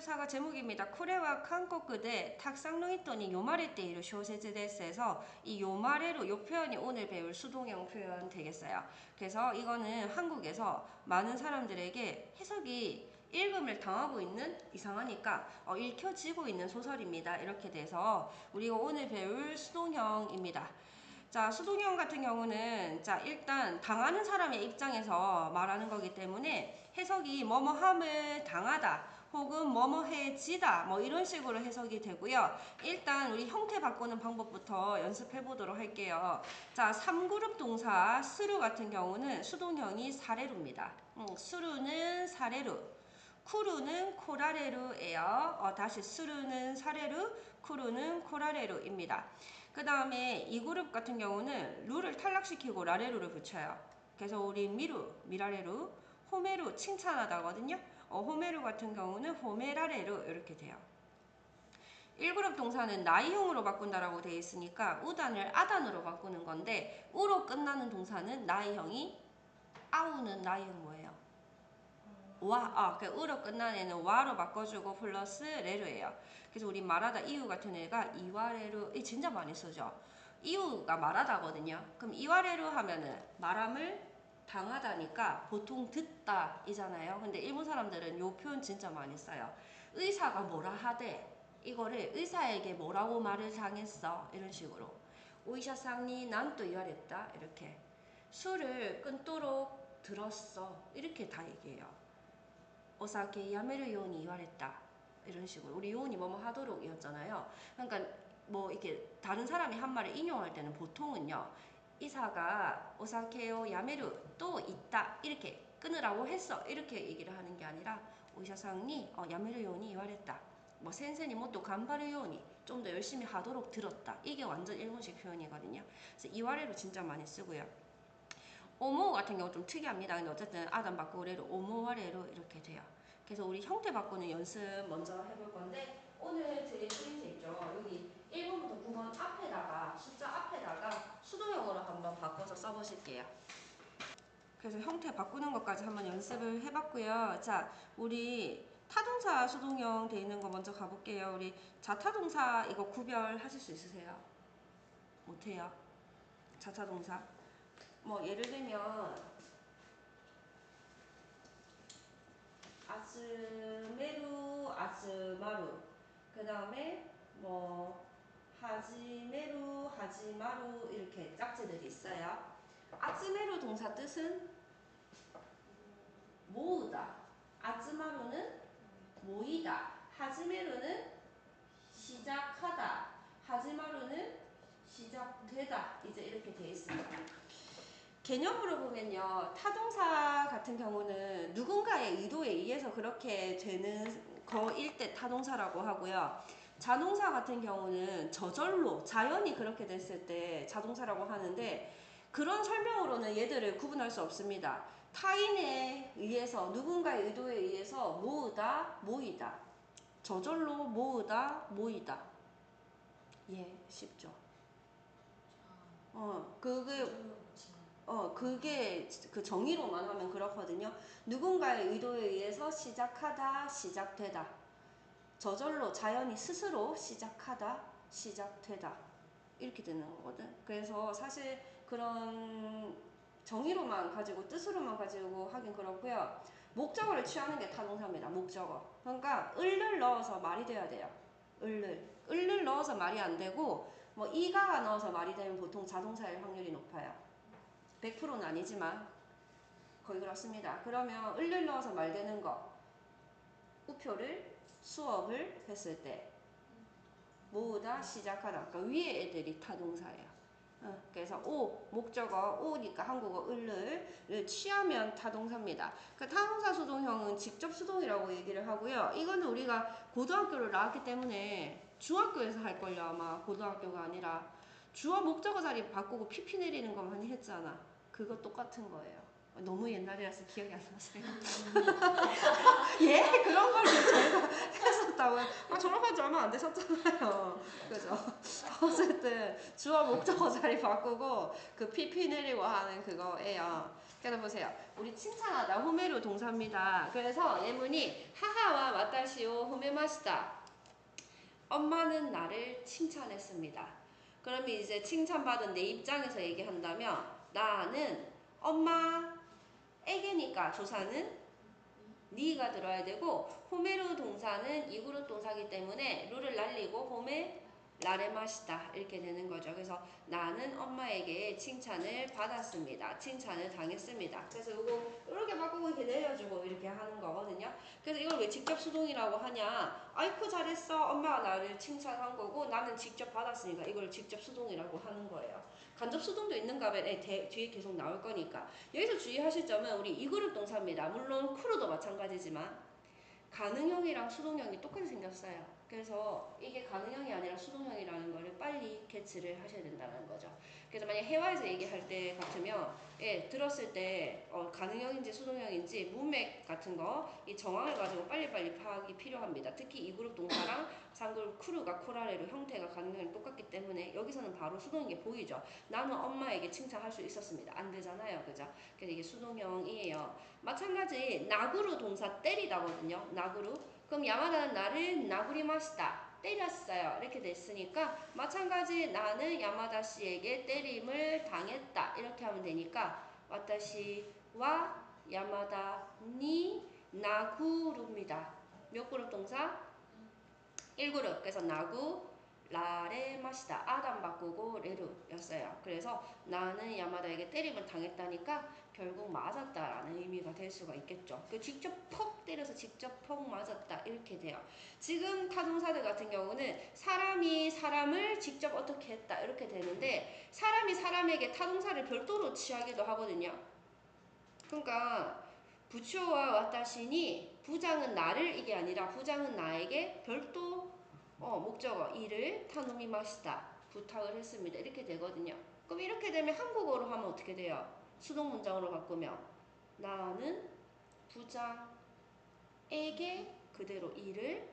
사가 제목입니다. 코레와 한국어대 탁상노이토니 요마레 때이로 쇼세즈데스에서 이 요마레로 요 표현이 오늘 배울 수동형 표현 되겠어요. 그래서 이거는 한국에서 많은 사람들에게 해석이 읽음을 당하고 있는 이상하니까 읽혀지고 있는 소설입니다. 이렇게 돼서 우리가 오늘 배울 수동형입니다. 자, 수동형 같은 경우는 자 일단 당하는 사람의 입장에서 말하는 거기 때문에 해석이 뭐뭐함을 당하다 혹은 뭐뭐해지다 뭐 이런 식으로 해석이 되고요. 일단 우리 형태 바꾸는 방법부터 연습해 보도록 할게요. 자, 3그룹 동사 스루 같은 경우는 수동형이 사레루입니다. 수루는 사레루, 쿠루는 코라레루예요. 다시 스루는 사레루, 쿠루는 코라레루입니다. 그 다음에 이 그룹 같은 경우는 루를 탈락시키고 라레루를 붙여요. 그래서 우리 미루, 미라레루, 호메루 칭찬하다거든요. 호메루 같은 경우는 호메라레루 이렇게 돼요. 1그룹 동사는 나이형으로 바꾼다라고 되어 있으니까 우단을 아단으로 바꾸는 건데 우로 끝나는 동사는 나이형이 아우는 나이형 뭐예요? 와, 그러니까 으로 끝난 애는 와로 바꿔주고 플러스 레루예요. 그래서 우리 말하다 이유 같은 애가 이와레루, 이 진짜 많이 쓰죠. 이유가 말하다거든요. 그럼 이와레루 하면은 말함을 당하다니까 보통 듣다 이잖아요. 근데 일본 사람들은 요 표현 진짜 많이 써요. 의사가 뭐라 하대, 이거를 의사에게 뭐라고 말을 당했어, 이런 식으로. 오이샤상이 난 또 이와랬다, 이렇게. 술을 끊도록 들었어, 이렇게 다 얘기해요. 오사케 야메르 요니 이와랬다, 이런 식으로. 우리 요니 뭐뭐 하도록 이었잖아요. 그러니까 뭐 이렇게 다른 사람이 한 말을 인용할 때는 보통은요, 이사가 오사케요 야메르 또 있다 이렇게 끊으라고 했어 이렇게 얘기를 하는 게 아니라 오이샤상이 야메르 요니 이와랬다, 뭐 센세니 뭐또 간바르 요니 좀 더 열심히 하도록 들었다, 이게 완전 일본식 표현이거든요. 그래서 이와레로 진짜 많이 쓰고요. 오모 같은 경우 좀 특이합니다. 근데 어쨌든 아담 바꾸레로 오모와레로 이렇게 돼요. 그래서 우리 형태 바꾸는 연습 먼저 해볼 건데 오늘 드릴 프린트 있죠. 여기 1번부터 9번 앞에다가 숫자 앞에다가 수동형으로 한번 바꿔서 써보실게요. 그래서 형태 바꾸는 것까지 한번 연습을 해봤고요. 자, 우리 타동사 수동형 돼 있는 거 먼저 가볼게요. 우리 자타동사 이거 구별하실 수 있으세요? 못해요. 자타동사. 뭐 예를 들면 아즈메루, 아즈마루. 그 다음에 뭐 하지메루, 하지마루 이렇게 짝지들이 있어요. 아즈메루 동사 뜻은 모으다. 아즈마루는 모이다. 하지메루는 시작하다. 하지마루는 시작되다. 이제 이렇게 되어 있습니다. 개념으로 보면요, 타동사 같은 경우는 누군가의 의도에 의해서 그렇게 되는 거일 때 타동사라고 하고요. 자동사 같은 경우는 저절로 자연이 그렇게 됐을 때 자동사라고 하는데 그런 설명으로는 얘들을 구분할 수 없습니다. 타인에 의해서 누군가의 의도에 의해서 모으다, 모이다. 저절로 모으다, 모이다. 예, 쉽죠. 그게 그 정의로만 하면 그렇거든요. 누군가의 의도에 의해서 시작하다, 시작되다. 저절로 자연이 스스로 시작하다, 시작되다. 이렇게 되는 거거든. 그래서 사실 그런 정의로만 가지고 뜻으로만 가지고 하긴 그렇고요. 목적어를 취하는 게 타동사입니다. 목적어. 그러니까 을을 넣어서 말이 돼야 돼요. 을을 넣어서 말이 안 되고 뭐 이가가 넣어서 말이 되면 보통 자동사일 확률이 높아요. 100%는 아니지만 거의 그렇습니다. 그러면 을을 넣어서 말 되는 거, 우표를 수업을 했을 때 모으다, 시작하다. 그러니까 위에 애들이 타동사예요. 그래서 오, 목적어 오니까 한국어 을을 취하면 타동사입니다. 그 타동사 수동형은 직접 수동이라고 얘기를 하고요. 이거는 우리가 고등학교를 나왔기 때문에 중학교에서 할걸요. 아마 고등학교가 아니라 주어 목적어 자리 바꾸고 PP 내리는 거 많이 했잖아. 그거 똑같은 거예요. 너무 옛날이라서 기억이 안 나세요? 예? 그런 걸 저희가 했었다고요? 졸업한 지 얼마 안 되셨잖아요. 그죠? 어쨌든 주어 목적어 자리 바꾸고 그 PP 내리고 하는 그거예요. 그래서 보세요. 우리 칭찬하다 호메루 동사입니다. 그래서 예문이 하하와 와타시오 호메마시다. 엄마는 나를 칭찬했습니다. 그러면 이제 칭찬받은 내 입장에서 얘기한다면 나는 엄마에게니까 조사는 니가 들어야 되고 호메루 동사는 이그룹 동사기 때문에 루를 날리고 호메 라레마시다 이렇게 되는 거죠. 그래서 나는 엄마에게 칭찬을 받았습니다. 칭찬을 당했습니다. 그래서 이거 이렇게 바꾸고 이렇게 내려주고 이렇게 하는 거거든요. 그래서 이걸 왜 직접 수동이라고 하냐? 아이쿠 잘했어. 엄마가 나를 칭찬한 거고 나는 직접 받았으니까 이걸 직접 수동이라고 하는 거예요. 간접 수동도 있는가 봐. 뒤에 계속 나올 거니까. 여기서 주의하실 점은 우리 이그룹 동사입니다. 물론 쿠르도 마찬가지지만 가능형이랑 수동형이 똑같이 생겼어요. 그래서 이게 가능형이 아니라 수동형이라는 거를 빨리 캐치를 하셔야 된다는 거죠. 그래서 만약 회화에서 얘기할 때 같으면 들었을 때 가능형인지 수동형인지 문맥 같은 거 이 정황을 가지고 빨리빨리 파악이 필요합니다. 특히 이 그룹 동사랑 상그룹 쿠르가 코라레로 형태가 가능형이 똑같기 때문에 여기서는 바로 수동인 게 보이죠. 나는 엄마에게 칭찬할 수 있었습니다. 안 되잖아요. 그죠? 그래서 이게 수동형이에요. 마찬가지 나구루 동사 때리다거든요. 나구루. 그럼 야마다는 나를 나구리마시다. 때렸어요. 이렇게 됐으니까 마찬가지 나는 야마다 씨에게 때림을 당했다. 이렇게 하면 되니까 와타시와 야마다 니 나구루입니다. 몇 그룹 동사? 1그룹. 그래서 나구 라레 마시다. 아담 바꾸고 레루였어요. 그래서 나는 야마다에게 때림을 당했다니까 결국 맞았다라는 의미가 될 수가 있겠죠. 그 직접 퍽 때려서 직접 퍽 맞았다 이렇게 돼요. 지금 타동사들 같은 경우는 사람이 사람을 직접 어떻게 했다 이렇게 되는데 사람이 사람에게 타동사를 별도로 취하기도 하거든요. 그러니까 부초와 와타시니 부장은 나를 이게 아니라 부장은 나에게 별도 목적어 이를 타노미마시다 부탁을 했습니다. 이렇게 되거든요. 그럼 이렇게 되면 한국어로 하면 어떻게 돼요? 수동 문장으로 바꾸면 나는 부장에게 그대로 일을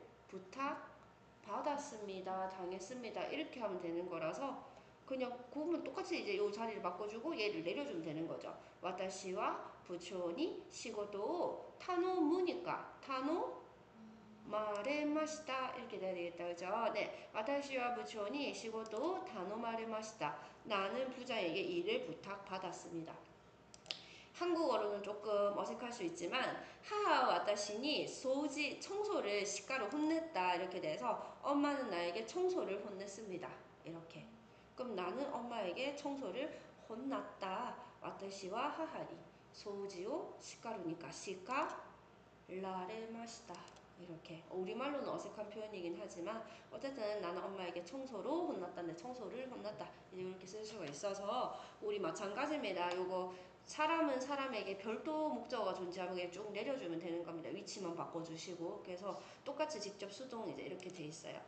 부탁받았습니다. 당했습니다. 이렇게 하면 되는 거라서 그냥 그러면 똑같이 이제 이 자리를 바꿔주고 얘를 내려주면 되는 거죠. 와타시와 부초니 시고도 타노무니까 타노 마레마시다 이렇게 돼야 되겠다. 그죠? 네. 와타시와 부초니 시고도 타노 마레마시다. 나는 부자에게 일을 부탁받았습니다. 한국어로는 조금 어색할 수 있지만 하하 와타시니 소지 청소를 시가로 혼냈다 이렇게 돼서 엄마는 나에게 청소를 혼냈습니다. 이렇게. 그럼 나는 엄마에게 청소를 혼났다. 와타시와 하하니 소지오 시가루니까 시가 라레마시다. 이렇게 우리말로는 어색한 표현이긴 하지만 어쨌든 나는 엄마에게 청소로 혼났다는데 청소를 혼났다 이렇게 쓸 수가 있어서 우리 마찬가지입니다. 요거 사람은 사람에게 별도 목적어가 존재하면 쭉 내려주면 되는 겁니다. 위치만 바꿔주시고 그래서 똑같이 직접 수동 이제 이렇게 돼 있어요.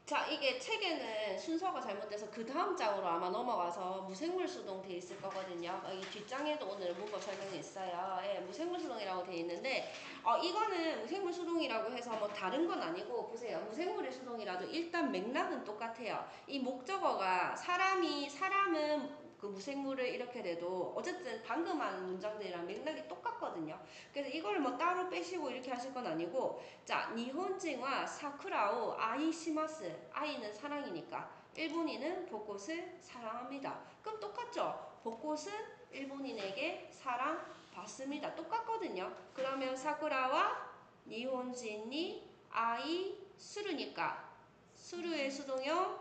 자, 이게 책에는 순서가 잘못돼서 그 다음 장으로 아마 넘어가서 무생물 수동 돼 있을 거거든요. 이 뒷장에도 오늘 문법 설명이 있어요. 예, 무생물 수동이라고 돼 있는데 이거는 무생물 수동이라고 해서 뭐 다른 건 아니고 보세요. 무생물의 수동이라도 일단 맥락은 똑같아요. 이 목적어가 사람은 그 무생물을 이렇게 돼도 어쨌든 방금 한 문장들이랑 맥락이 똑같거든요. 그래서 이걸 뭐 따로 빼시고 이렇게 하실 건 아니고 자, 니혼징과 사쿠라오 아이시마스 아이는 사랑이니까 일본인은 벚꽃을 사랑합니다. 그럼 똑같죠? 벚꽃은 일본인에게 사랑받습니다. 똑같거든요. 그러면 사쿠라와 니혼진이 아이 수르니까 수르의 수동형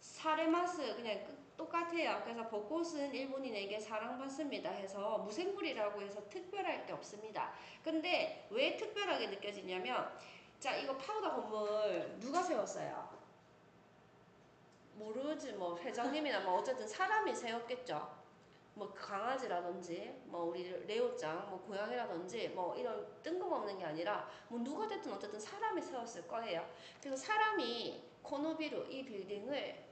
사레마스 그냥 똑같아요. 그래서 벚꽃은 일본인에게 사랑받습니다 해서 무생물이라고 해서 특별할 게 없습니다. 근데 왜 특별하게 느껴지냐면 자 이거 파우더 건물 누가 세웠어요? 모르지 뭐 회장님이나 뭐 어쨌든 사람이 세웠겠죠. 뭐 강아지라든지 뭐 우리 레오짱 뭐 고양이라든지 뭐 이런 뜬금없는 게 아니라 뭐 누가 됐든 어쨌든 사람이 세웠을 거예요. 그래서 사람이 코노비루 이 빌딩을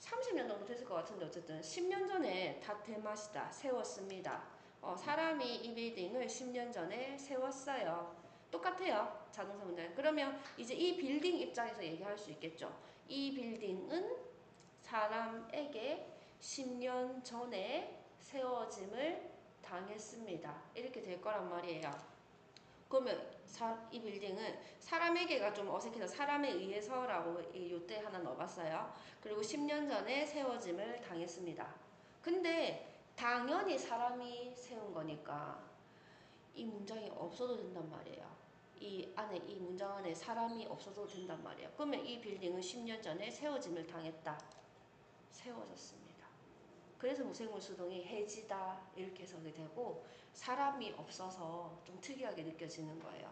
30년 정도 됐을 것 같은데 어쨌든 10년 전에 다테마시다 세웠습니다. 사람이 이 빌딩을 10년 전에 세웠어요. 똑같아요. 자동사 문장. 그러면 이제 이 빌딩 입장에서 얘기할 수 있겠죠. 이 빌딩은 사람에게 10년 전에 세워짐을 당했습니다. 이렇게 될 거란 말이에요. 그러면 이 빌딩은 사람에게가 좀 어색해서 사람에 의해서라고 요때 하나 넣어봤어요. 그리고 10년 전에 세워짐을 당했습니다. 근데 당연히 사람이 세운 거니까 이 문장이 없어도 된단 말이에요. 이 문장 안에 사람이 없어도 된단 말이에요. 그러면 이 빌딩은 10년 전에 세워짐을 당했다. 세워졌습니다. 그래서 무생물 수동이 해지다 이렇게 해석이 되고 사람이 없어서 좀 특이하게 느껴지는 거예요.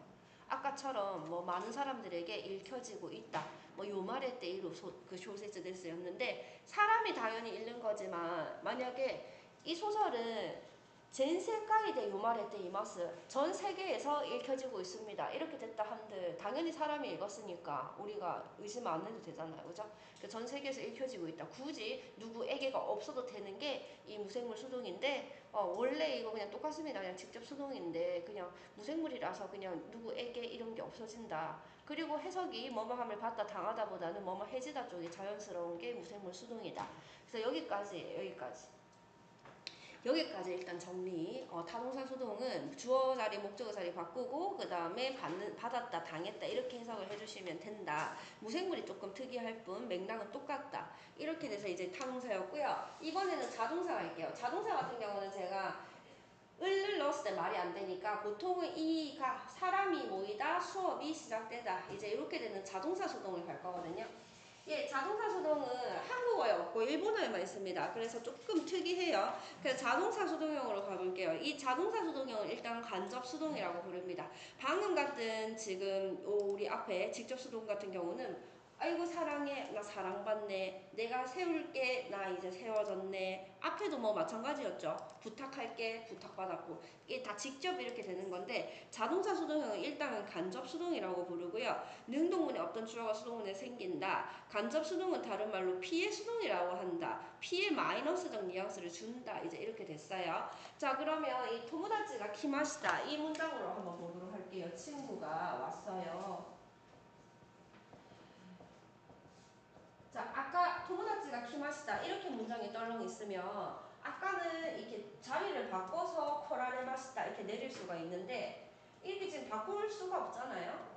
아까처럼 뭐 많은 사람들에게 읽혀지고 있다. 뭐 요말의 때이로 그 쇼세츠 데스였는데 사람이 당연히 읽는 거지만 만약에 이 소설은 젠세카이데 요말의 때 이마스 전 세계에서 읽혀지고 있습니다. 이렇게 됐다 한들 당연히 사람이 읽었으니까 우리가 의심 안 해도 되잖아요. 그죠? 전 세계에서 읽혀지고 있다. 굳이 누구에게가 없어도 되는 게 이 무생물 수동인데 원래 이거 그냥 똑같습니다. 그냥 직접 수동인데 그냥 무생물이라서 그냥 누구에게 이런 게 없어진다. 그리고 해석이 뭐뭐함을 받다 당하다 보다는 뭐뭐 해지다 쪽이 자연스러운 게 무생물 수동이다. 그래서 여기까지예요. 여기까지 일단 정리. 타동사 수동은 주어 자리, 목적어 자리 바꾸고 그 다음에 받았다, 당했다 이렇게 해석을 해주시면 된다. 무생물이 조금 특이할 뿐 맥락은 똑같다. 이렇게 돼서 이제 타동사였고요. 이번에는 자동사 갈게요. 자동사 같은 경우는 제가 을을 넣었을 때 말이 안 되니까 보통은 이가 사람이 모이다, 수업이 시작되다 이제 이렇게 되는 자동사 수동을 갈 거거든요. 예, 자동사 수동은 한국어에 없고 일본어에만 있습니다. 그래서 조금 특이해요. 그래서 자동사 수동형으로 가볼게요. 이 자동사 수동형은 일단 간접 수동이라고 부릅니다. 방금 같은 지금 우리 앞에 직접 수동 같은 경우는 아이고 사랑해 나 사랑받네 내가 세울게 나 이제 세워졌네 앞에도 뭐 마찬가지였죠. 부탁할게 부탁받았고 이게 다 직접 이렇게 되는 건데 자동사 수동형은 일단은 간접 수동이라고 부르고요. 능동문에 어떤 주어가 수동문에 생긴다. 간접 수동은 다른 말로 피해 수동이라고 한다. 피해 마이너스적 뉘앙스를 준다. 이제 이렇게 됐어요. 자 그러면 이 토모다치가 키마시다 이 문장으로 한번 보도록 할게요. 친구가 왔어요. 자, 아까 토모다치가 키마시다 이렇게 문장이 떨렁 있으면 아까는 이렇게 자리를 바꿔서 코라레 마시다 이렇게 내릴 수가 있는데 이렇게 지금 바꿀 수가 없잖아요.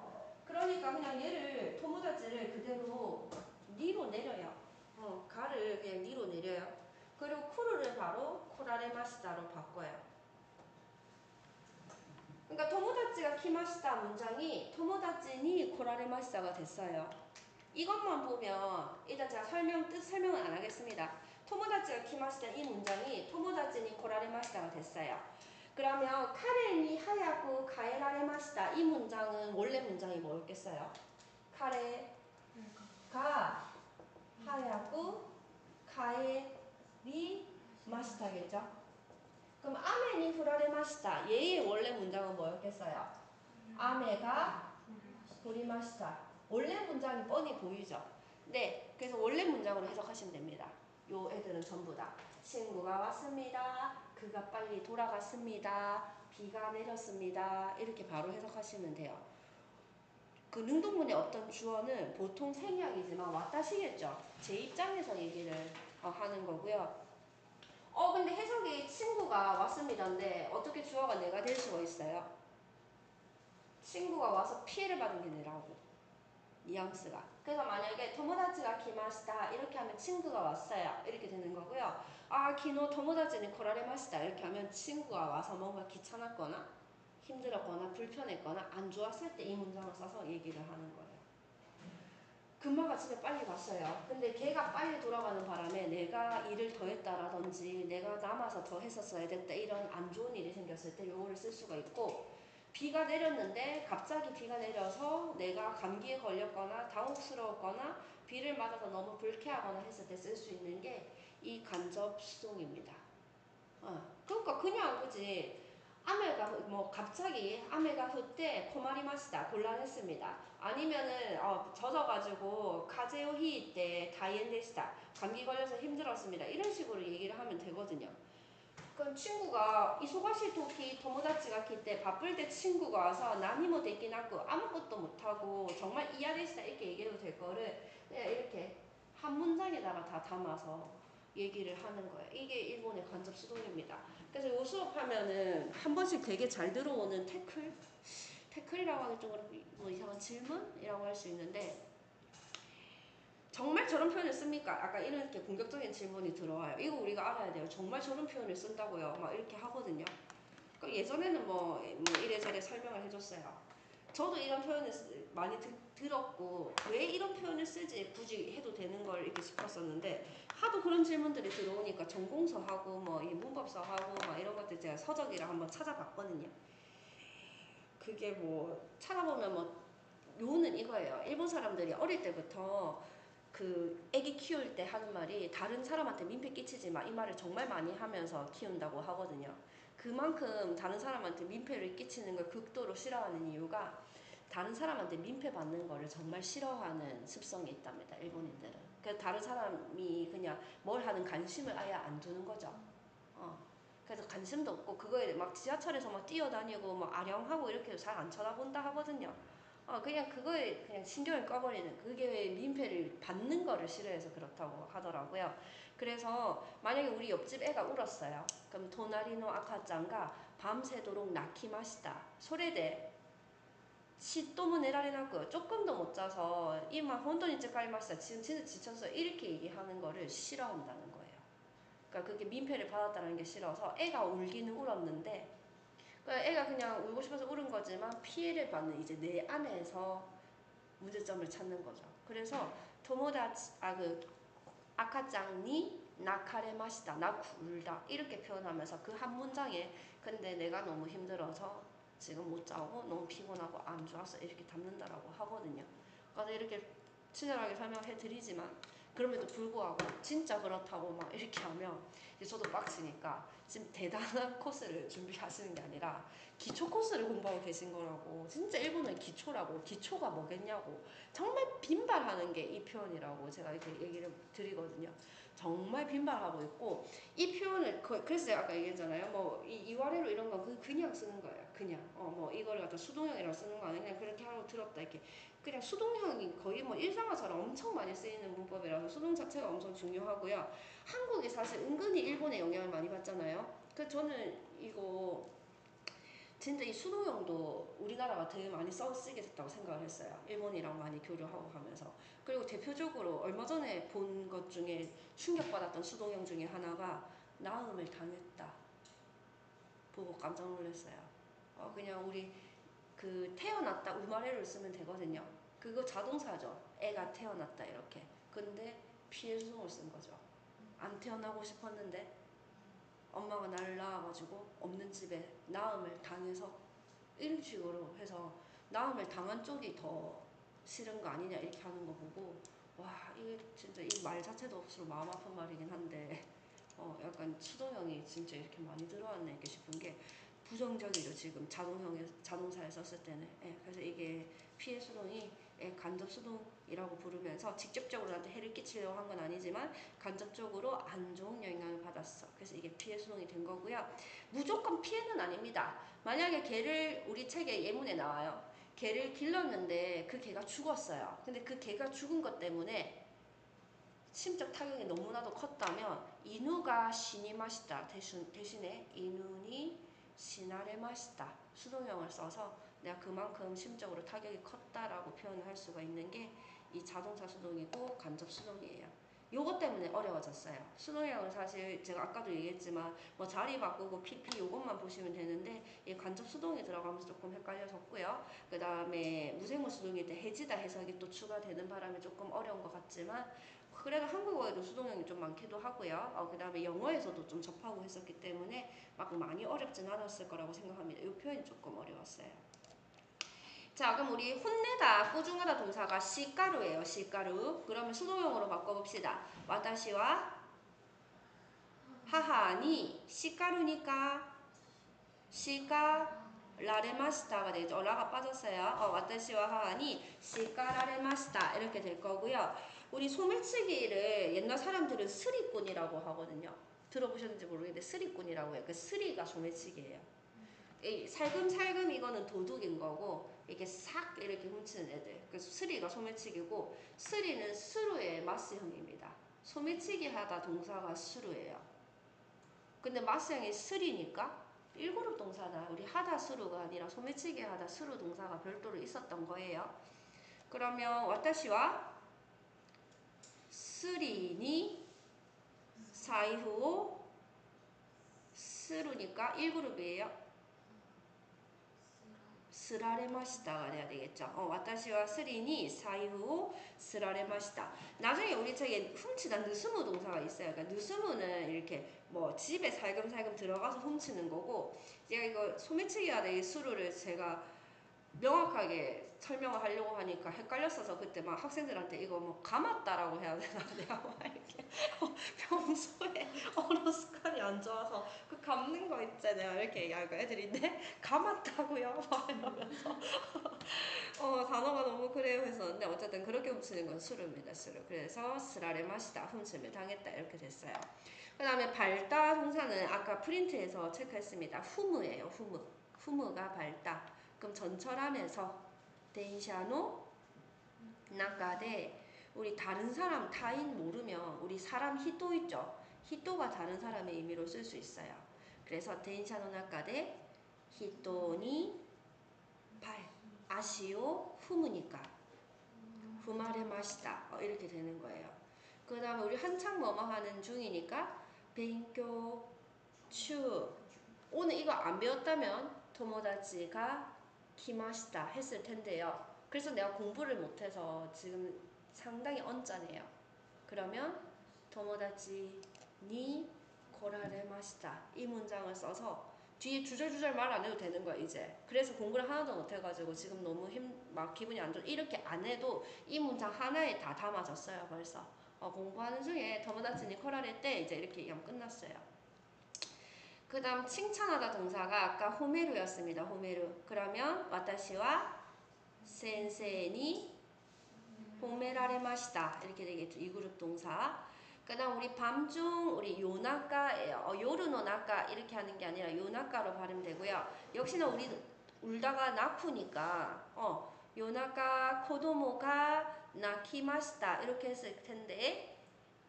그러니까 그냥 얘를 토모다치를 그대로 니로 내려요. 가를 그냥 니로 내려요. 그리고 쿠르를 바로 코라레 마시다로 바꿔요. 그러니까 토모다치가 키마시다 문장이 토모다치니 코라레 마시다가 됐어요. 이것만 보면 일단 제가 뜻 설명은 안 하겠습니다. 토모다치가 키마시다 이 문장이 토모다치니 코라레마시다가 됐어요. 그러면 카레니 하야쿠 가에라레마시다 이 문장은 원래 문장이 뭐였겠어요? 카레가 하야쿠 가에리 마시다겠죠? 그럼 아메니 후라레마시다 얘의 원래 문장은 뭐였겠어요? 아메가 후리마시다 원래 문장이 뻔히 보이죠? 네, 그래서 원래 문장으로 해석하시면 됩니다. 요 애들은 전부 다 친구가 왔습니다. 그가 빨리 돌아갔습니다. 비가 내렸습니다. 이렇게 바로 해석하시면 돼요. 그 능동문의 어떤 주어는 보통 생략이지만 왔다시겠죠. 제 입장에서 얘기를 하는 거고요. 근데 해석이 친구가 왔습니다인데 어떻게 주어가 내가 될 수가 있어요? 친구가 와서 피해를 받은 게 내라고. 뉘앙스가. 그래서 만약에 토모다치가 키마시다 이렇게 하면 친구가 왔어요. 이렇게 되는 거고요. 키노 토모다치는 코라레마시다 이렇게 하면 친구가 와서 뭔가 귀찮았거나 힘들었거나 불편했거나 안 좋았을 때 이 문장을 써서 얘기를 하는 거예요. 금마가 집에 빨리 갔어요. 근데 걔가 빨리 돌아가는 바람에 내가 일을 더 했다라든지 내가 남아서 더 했었어야 됐다 이런 안 좋은 일이 생겼을 때 요거를 쓸 수가 있고 비가 내렸는데 갑자기 비가 내려서 내가 감기에 걸렸거나 당혹스러웠거나 비를 맞아서 너무 불쾌하거나 했을 때 쓸 수 있는 게 이 간접 수동입니다. 그러니까 그냥 그지 아메가 뭐 갑자기 아메가 그때 코마리마시다 곤란했습니다. 아니면은 젖어가지고 카제오히 때 다이엔데시다 감기 걸려서 힘들었습니다. 이런 식으로 얘기를 하면 되거든요. 그 친구가 이소가시 도키 토모다치가 킬때 바쁠 때 친구가 와서 나니모 데키나고 아무것도 못하고 정말 이해되시다 이렇게 얘기해도 될 거를 그냥 이렇게 한 문장에다가 다 담아서 얘기를 하는 거예요. 이게 일본의 간접 수동입니다. 그래서 요 수업하면은 한 번씩 되게 잘 들어오는 태클이라고 하기 좀 뭐 이상한 질문이라고 할 수 있는데 정말 저런 표현을 씁니까? 아까 이렇게 공격적인 질문이 들어와요. 이거 우리가 알아야 돼요. 정말 저런 표현을 쓴다고요? 막 이렇게 하거든요. 예전에는 뭐 이래저래 설명을 해줬어요. 저도 이런 표현을 많이 들었고 왜 이런 표현을 쓰지 굳이 해도 되는 걸 이렇게 싶었었는데 하도 그런 질문들이 들어오니까 전공서하고 뭐 문법서하고 막 이런 것들 제가 서적이랑 한번 찾아봤거든요. 그게 뭐 찾아보면 뭐 요는 이거예요. 일본 사람들이 어릴 때부터 그 애기 키울 때 하는 말이 다른 사람한테 민폐 끼치지 마 이 말을 정말 많이 하면서 키운다고 하거든요. 그만큼 다른 사람한테 민폐를 끼치는 걸 극도로 싫어하는 이유가 다른 사람한테 민폐 받는 거를 정말 싫어하는 습성이 있답니다. 일본인들은. 그래서 다른 사람이 그냥 뭘 하는 관심을 아예 안 두는 거죠. 그래서 관심도 없고 그거에 막 지하철에서 막 뛰어다니고 막 아령하고 이렇게 잘 안 쳐다본다 하거든요. 그냥 그거에 그냥 신경을 꺼버리는 그게 민폐를 받는 거를 싫어해서 그렇다고 하더라고요. 그래서 만약에 우리 옆집 애가 울었어요. 그럼 도나리노 아카짱가 밤새도록 나키마시다. 소래대 시또무 내라레나고요. 조금도 못 자서 이마 혼돈이째 깔마시다. 지금 진짜 지쳤어. 이렇게 얘기하는 거를 싫어한다는 거예요. 그러니까 그게 민폐를 받았다는 게 싫어서 애가 울기는 울었는데 그러니까 애가 그냥 울고 싶어서 울은 거지만 피해를 받는 이제 내 안에서 문제점을 찾는 거죠. 그래서 토모다치 아카짱니 나카레마시다 나 울다 이렇게 표현하면서 그 한 문장에 근데 내가 너무 힘들어서 지금 못 자고 너무 피곤하고 안 좋아서 이렇게 담는다라고 하거든요. 그래서 이렇게 친절하게 설명해 드리지만 그럼에도 불구하고 진짜 그렇다고 막 이렇게 하면 이제 저도 빡치니까 지금 대단한 코스를 준비하시는 게 아니라 기초 코스를 공부하고 계신 거라고. 진짜 일본은 기초라고. 기초가 뭐겠냐고. 정말 빈발하는 게 이 표현이라고 제가 이렇게 얘기를 드리거든요. 정말 빈발하고 있고 이 표현을 그래서 제가 아까 얘기했잖아요. 뭐 이와래로 이런 건 그냥 쓰는 거예요. 그냥 뭐 이거를 갖다 수동형이라고 쓰는 거 아니야. 그냥 그렇게 하고 들었다 이렇게 그냥 수동형이 거의 뭐 일상화처럼 엄청 많이 쓰이는 문법이라서 수동 자체가 엄청 중요하고요. 한국이 사실 은근히 일본의 영향을 많이 받잖아요. 그래서 저는 이거 진짜 이 수동형도 우리나라가 되게 많이 쓰게 됐다고 생각을 했어요. 일본이랑 많이 교류하고 가면서. 그리고 대표적으로 얼마 전에 본 것 중에 충격받았던 수동형 중에 하나가 나음을 당했다. 보고 깜짝 놀랐어요. 그냥 우리 그 태어났다 우마레를 쓰면 되거든요. 그거 자동사죠. 애가 태어났다 이렇게. 근데 피해 수동을 쓴 거죠. 안 태어나고 싶었는데 엄마가 나를 낳아가지고 없는 집에 나음을 당해서 이런 식으로 해서 나음을 당한 쪽이 더 싫은 거 아니냐 이렇게 하는 거 보고 와 이게 진짜 이 말 자체도 없으로 마음 아픈 말이긴 한데 약간 수동형이 진짜 이렇게 많이 들어왔네 이렇게 싶은 게 부정적이죠 지금 자동사에 썼을 때는. 그래서 이게 피해 수동이 간접 수동이라고 부르면서 직접적으로 나한테 해를 끼치려고 한 건 아니지만 간접적으로 안 좋은 영향을 받았어. 그래서 이게 피해 수동이 된 거고요. 무조건 피해는 아닙니다. 만약에 개를 우리 책에 예문에 나와요. 개를 길렀는데 그 개가 죽었어요. 근데 그 개가 죽은 것 때문에 심적 타격이 너무나도 컸다면 이누가 시니마시다 대신에 이누니 시나레마시다 수동형을 써서 내가 그만큼 심적으로 타격이 컸다라고 표현을 할 수가 있는 게 이 자동차 수동이고 간접 수동이에요. 요것 때문에 어려워졌어요. 수동형은 사실 제가 아까도 얘기했지만 뭐 자리 바꾸고 PP 요것만 보시면 되는데 이 간접 수동이 들어가면서 조금 헷갈려졌고요. 그 다음에 무생물 수동일 때 해지다 해석이 또 추가되는 바람에 조금 어려운 것 같지만 그래도 한국어에도 수동형이 좀 많기도 하고요. 그 다음에 영어에서도 좀 접하고 했었기 때문에 막 많이 어렵진 않았을 거라고 생각합니다. 이 표현이 조금 어려웠어요. 자, 그럼 우리 혼내다, 꾸중하다 동사가 시가루예요. 시가루. 그러면 수동형으로 바꿔봅시다. 와타시와 하하니 시가루니까 시가 라레마시타가 되죠. 라가 빠졌어요. 와타시와 하하니 시가라레마시타 이렇게 될 거고요. 우리 소매치기를 옛날 사람들은 스리꾼이라고 하거든요. 들어보셨는지 모르겠는데 스리꾼이라고 해요. 그 스리가 소매치기예요. 이 살금살금 이거는 도둑인 거고 이렇게 싹 이렇게 훔치는 애들. 그 스리가 소매치기고 스리는 수루의 마스형입니다. 소매치기 하다 동사가 수루예요. 근데 마스형이 스리니까 1그룹 동사다. 우리 하다 수루가 아니라 소매치기 하다 수루 동사가 별도로 있었던 거예요. 그러면 와타시와 스리니 사이후 스루니까 1그룹이에요. 스라레마시다가 돼야 되겠죠. 와타시와 스리니 사이후 스라레마시다. 나중에 우리 책에 훔치다 느스무 동사가 있어요. 그러니까 느스무는 이렇게 뭐 집에 살금살금 들어가서 훔치는 거고, 제가 이거 소매치기하다 이 수루를 제가 명확하게 설명을 하려고 하니까 헷갈렸어서 그때 막 학생들한테 이거 뭐 감았다라고 해야 되나 내가 막 이렇게 평소에 언어 습관이 안 좋아서 그 감는 거 있잖아요 이렇게 얘기하니까 애들이 네? 감았다고요? 막 이러면서 단어가 너무 그래요 했었는데 어쨌든 그렇게 훔치는 건 수루입니다. 수루. 그래서 스라레 마시다 훔침을 당했다 이렇게 됐어요. 그 다음에 발다 동사는 아까 프린트에서 체크했습니다. 후무예요. 후무. 후무가 발다. 그럼 전철 안에서電車の 中で 우리 다른 사람 타인 모르면 우리 사람 히토 있죠. 히토가 다른 사람의 의미로 쓸 수 있어요. 그래서 電車の 中で 히토니 발 아시오 후무니까 후마레마시다 이렇게 되는 거예요. 그 다음에 우리 한창 뭐뭐 하는 중이니까 벤교 추 오늘 이거 안 배웠다면 토모다치가 키마시다 했을 텐데요. 그래서 내가 공부를 못해서 지금 상당히 언짢아요. 그러면 토모다치 니 고라레마시다 이 문장을 써서 뒤에 주절주절 말 안 해도 되는 거야 이제. 그래서 공부를 하나도 못해가지고 지금 너무 막 기분이 안 좋아. 이렇게 안 해도 이 문장 하나에 다 담아졌어요 벌써. 공부하는 중에 토모다치 니 코라레 때 이제 이렇게 얘기하면 끝났어요. 그 다음 칭찬하다 동사가 아까 호메루였습니다. 호메루. 그러면 와타시와 센세니 호메라레마시다 이렇게 되겠죠. 2그룹 동사. 그 다음 우리 밤중 우리 요나까예요. 요르노나까 이렇게 하는 게 아니라 요나까로 발음되고요. 역시나 우리 울다가 낳고니까 요나까 코도모가 나키마시다 이렇게 했을 텐데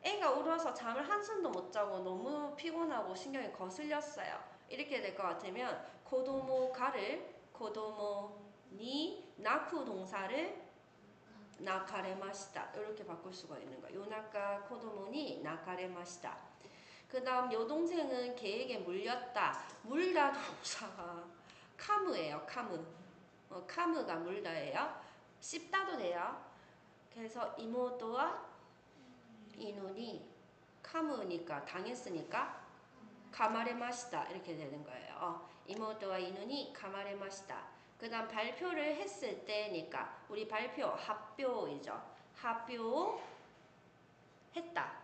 애가 울어서 잠을 한숨도 못 자고 너무 피곤하고 신경이 거슬렸어요. 이렇게 될 것 같으면 코도모가를 코도모니 나쿠 동사를 나카레마시다 이렇게 바꿀 수가 있는 거예요. 요나카 코도모니 나카레마시다. 그 다음 여동생은 개에게 물렸다. 물다 동사가 카무예요. 카무. 카무가 물다예요. 씹다도 돼요. 그래서 이모토와 이눈이 카무니까 당했으니까 가마레마시다 이렇게 되는 거예요. 이모토와 이눈이 가마레마시다. 그 다음 발표를 했을 때니까 우리 발표 합표이죠. 합표 했다.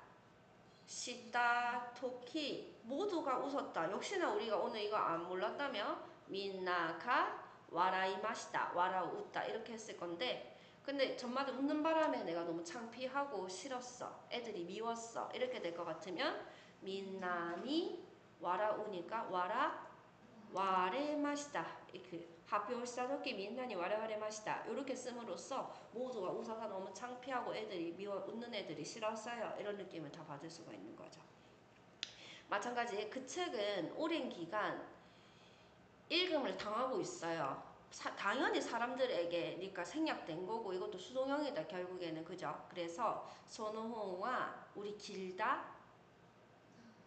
시다 토키 모두가 웃었다. 역시나 우리가 오늘 이거 안 몰랐다면 민나가 와라이마시다. 와라 웃다 이렇게 했을 건데 근데 전마다 웃는 바람에 내가 너무 창피하고 싫었어. 애들이 미웠어. 이렇게 될 것 같으면 민나니 와라 우니까 와라 와레마시다. 이렇게発表した時 민나니 와레와레마시다. 이렇게 씀으로써 모두가 웃어서 너무 창피하고 애들이 미워 웃는 애들이 싫었어요. 이런 느낌을 다 받을 수가 있는 거죠. 마찬가지 그 책은 오랜 기간 읽음을 당하고 있어요. 당연히 사람들에게니까 생략된 거고 이것도 수동형이다 결국에는 그죠? 그래서 소노혼과 우리 길다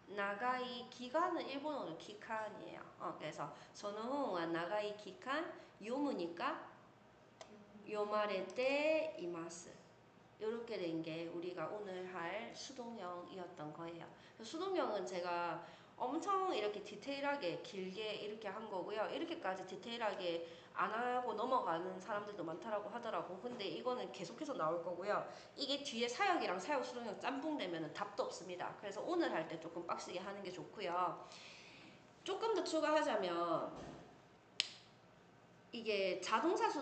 나가이 기간은 일본어로 기칸이에요. 그래서 소노혼과 나가이 기칸 요무니까 요마레테 이마스 이렇게 된 게 우리가 오늘 할 수동형이었던 거예요. 수동형은 제가 엄청 이렇게 디테일하게 길게 이렇게 한 거고요. 이렇게까지 디테일하게 안 하고 넘어가는 사람들도 많다라고 하더라고. 근데 이거는 계속해서 나올 거고요. 이게 뒤에 사역이랑 사역 수동형 짬뽕 되면 답도 없습니다. 그래서 오늘 할 때 조금 빡시게 하는 게 좋고요. 조금 더 추가하자면 이게 자동사 수동